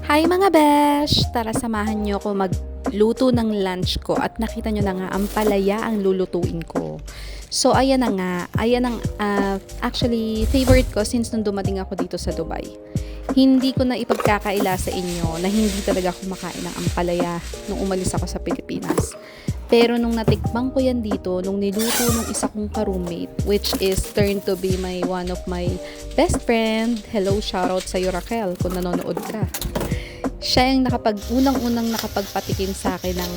Hi mga besh! Tara samahan niyo ako magluto ng lunch ko at nakita niyo na nga ang palaya ang lulutuin ko. So ayan na nga, ayan ang actually favorite ko since nung dumating ako dito sa Dubai. Hindi ko na ipagkakaila sa inyo na hindi talaga ako makain ng ampalaya nung umalis ako sa Pilipinas. Pero nung natikmang ko yan dito, nung niluto ng isa kong ka-roommate, which is turned to be one of my best friend. Hello, shoutout sa'yo Raquel kung nanonood ka. Siya yung unang-unang nakapagpatikim sa akin ng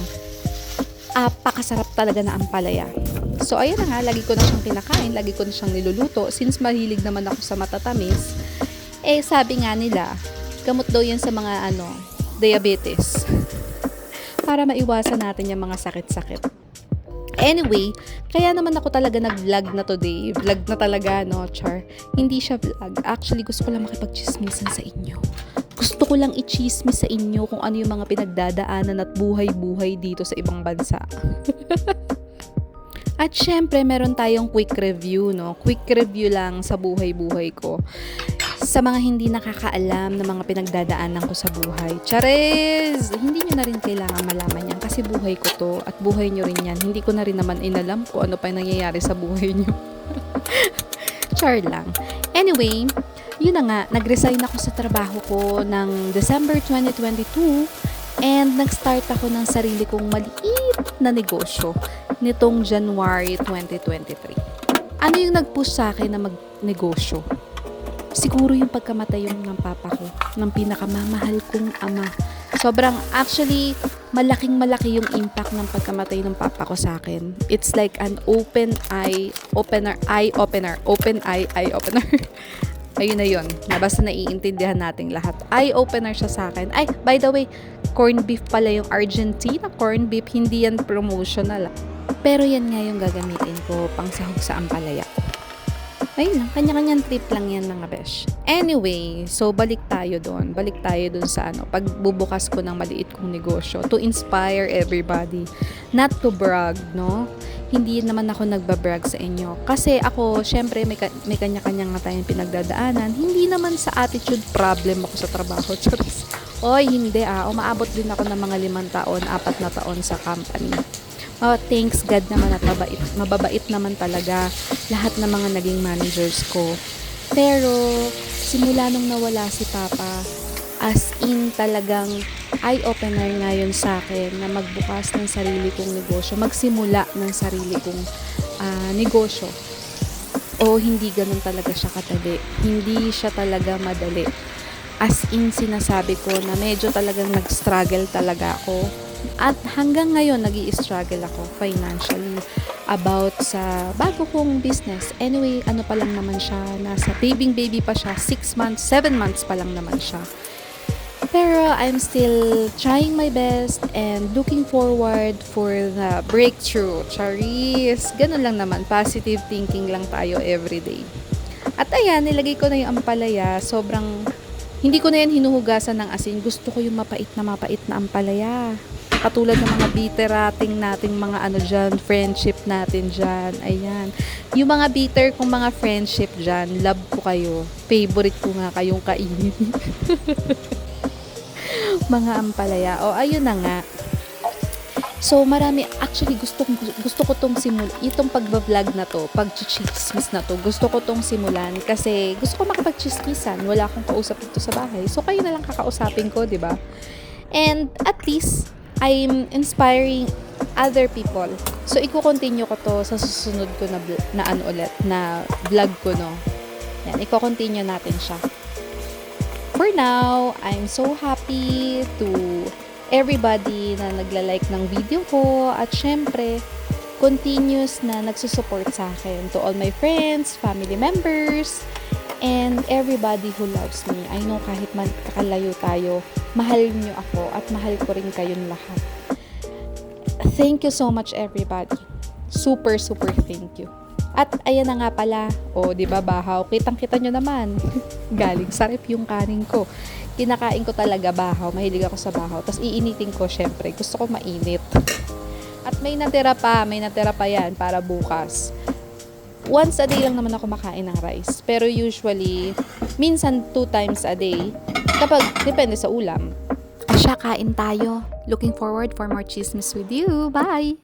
apakasarap talaga na ampalaya. So ayun na nga, lagi ko na siyang kinakain, lagi ko na siyang niluluto. Since mahilig naman ako sa matatamis, sabi nga nila, gamot daw yan sa mga diabetes. Para maiwasan natin yung mga sakit-sakit. Anyway, kaya naman ako talaga nag-vlog na today. Vlog na talaga, no, char. Hindi siya vlog. Actually, gusto ko lang makipag-chismisan sa inyo. Gusto ko lang i-chismis sa inyo kung ano yung mga pinagdadaanan at buhay-buhay dito sa ibang bansa. At syempre, meron tayong quick review, no? Quick review lang sa buhay-buhay ko. Sa mga hindi nakakaalam ng mga pinagdadaanan ko sa buhay. Chares! Hindi nyo na rin kailangan malaman yan kasi buhay ko to at buhay nyo rin yan. Hindi ko na rin naman inalam kung ano pa yung nangyayari sa buhay nyo. Char lang. Anyway, yun na nga, nag-resign ako sa trabaho ko ng December 2022 and nag-start ako ng sarili kong maliit na negosyo nitong January 2023. Ano yung nag-push sa akin na mag-negosyo? Siguro yung pagkamatay ng papa ko, ng pinakamamahal kong ama. Actually, malaking-malaki yung impact ng pagkamatay ng papa ko sa akin. It's like an open eye opener. Ayun na yun. Basta naiintindihan nating lahat. Eye opener siya sa akin. Ay, by the way, corned beef pala yung Argentina. Corned beef, hindi yan promotional. Pero yan nga yung gagamitin ko pang sahog sa ampalaya. Ayun lang, kanya-kanyang trip lang yan mga besh. Anyway, so balik tayo doon. Balik tayo doon sa pagbubukas ko ng maliit kong negosyo to inspire everybody. Not to brag, no? Hindi naman ako nagbabrag sa inyo. Kasi ako, syempre, may kanya-kanya nga tayong pinagdadaanan. Hindi naman sa attitude problem ako sa trabaho. Charis. Oy, hindi umaabot din ako ng mga 5 taon, 4 na taon sa company. Thanks God naman at mababait naman talaga lahat ng mga naging managers ko. Pero, simula nung nawala si Papa, as in talagang eye-opener nga yun sa akin na magbukas ng sarili kong negosyo, magsimula ng sarili kong negosyo. Hindi ganun talaga siya kadali. Hindi siya talaga madali. As in, sinasabi ko na medyo talagang nag-struggle talaga ako. At hanggang ngayon, nag-i-struggle ako financially about sa bago kong business. Anyway, pa lang naman siya, nasa baby pa siya, 6 months, 7 months pa lang naman siya. Pero I'm still trying my best and looking forward for the breakthrough. Charis, ganun lang naman, positive thinking lang tayo everyday. At ayan, nilagay ko na yung ampalaya, hindi ko na yan hinuhugasan ng asin. Gusto ko yung mapait na ampalaya. Katulad ng mga biterating nating mga dyan, friendship natin dyan. Ayan. Yung mga bitter kong mga friendship dyan, love ko kayo. Favorite ko nga kayong kainin. Mga ampalaya. Ayun na nga. So, actually, gusto ko tong itong pagbablog na to, pag-chismis na to, gusto ko tong simulan kasi gusto ko makipag-chismisan. Wala akong kausap dito sa bahay. So, kayo na lang kakausapin ko, di ba? And at least, I'm inspiring other people. So, i-continue ko to sa susunod ko na vlog ko, no? Yan, i-continue natin siya. For now, I'm so happy to everybody na nagla-like ng video ko at syempre, continuous na nagsusupport sa akin. To all my friends, family members, and everybody who loves me. I know kahit kakalayo tayo, mahal niyo ako at mahal ko rin kayong lahat. Thank you so much everybody. Super, super thank you. At ayan na nga pala, di ba bahaw? Kitang-kita nyo naman. Galing sarap yung kanin ko. Kinakain ko talaga bahaw. Mahilig ako sa bahaw. Tapos iinitin ko syempre. Gusto ko mainit. At may natira pa yan para bukas. once a day lang naman ako makain ng rice. Pero usually, minsan 2 times a day. Kapag, depende sa ulam. O siya, kain tayo. Looking forward for more chismes with you. Bye!